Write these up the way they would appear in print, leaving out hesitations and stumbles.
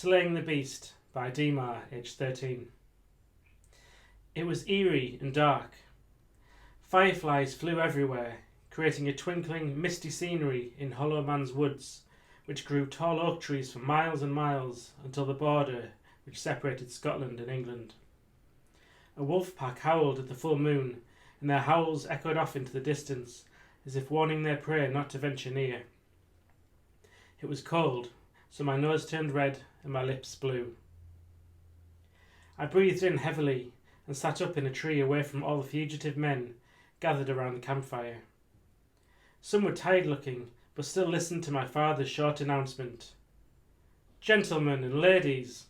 Slaying the Beast by Demah, aged 13. It was eerie and dark. Fireflies flew everywhere, creating a twinkling, misty scenery in Hollow Man's woods, which grew tall oak trees for miles and miles until the border which separated Scotland and England. A wolf pack howled at the full moon, and their howls echoed off into the distance, as if warning their prey not to venture near. It was cold, so my nose turned red and my lips blue. I breathed in heavily and sat up in a tree away from all the fugitive men gathered around the campfire. Some were tired-looking, but still listened to my father's short announcement. "Gentlemen and ladies,"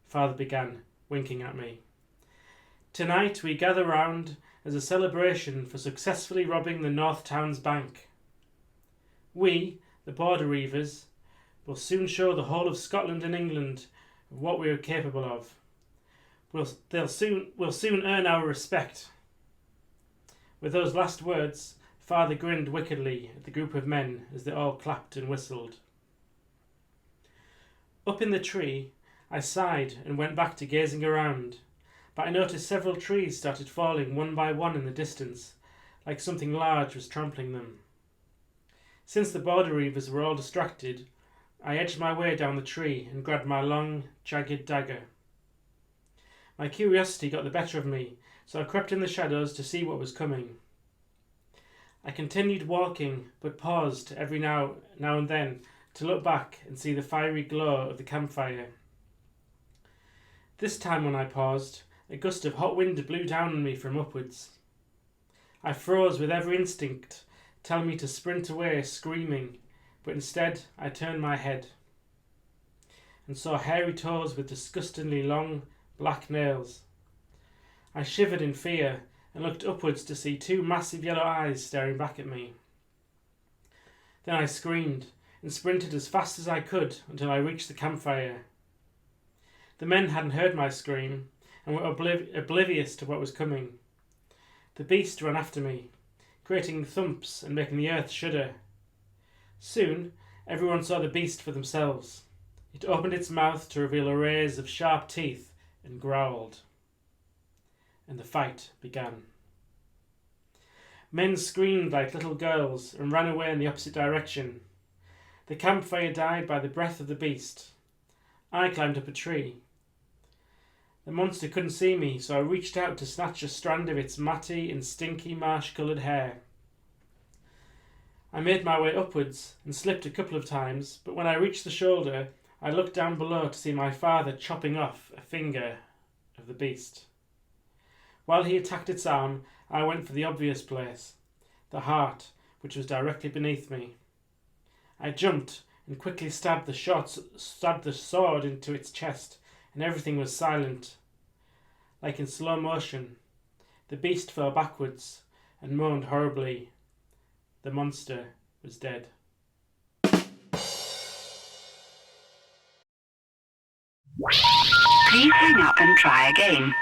Father began, winking at me. "Tonight we gather round as a celebration for successfully robbing the North Town's bank. We, the border reivers, will soon show the whole of Scotland and England of what we are capable of. We'll soon earn our respect." With those last words, Father grinned wickedly at the group of men as they all clapped and whistled. Up in the tree, I sighed and went back to gazing around, but I noticed several trees started falling one by one in the distance, like something large was trampling them. Since the border reivers were all distracted, I edged my way down the tree and grabbed my long, jagged dagger. My curiosity got the better of me, so I crept in the shadows to see what was coming. I continued walking, but paused every now and then to look back and see the fiery glow of the campfire. This time when I paused, a gust of hot wind blew down on me from upwards. I froze with every instinct telling me to sprint away screaming, but instead I turned my head and saw hairy toes with disgustingly long black nails. I shivered in fear and looked upwards to see two massive yellow eyes staring back at me. Then I screamed and sprinted as fast as I could until I reached the campfire. The men hadn't heard my scream and were oblivious to what was coming. The beast ran after me, creating thumps and making the earth shudder. Soon, everyone saw the beast for themselves. It opened its mouth to reveal arrays of sharp teeth and growled. And the fight began. Men screamed like little girls and ran away in the opposite direction. The campfire died by the breath of the beast. I climbed up a tree. The monster couldn't see me, so I reached out to snatch a strand of its matty and stinky marsh-coloured hair. I made my way upwards and slipped a couple of times, but when I reached the shoulder, I looked down below to see my father chopping off a finger of the beast. While he attacked its arm, I went for the obvious place, the heart, which was directly beneath me. I jumped and quickly stabbed the sword into its chest, and everything was silent. Like in slow motion, the beast fell backwards and moaned horribly. The monster was dead. Please hang up and try again.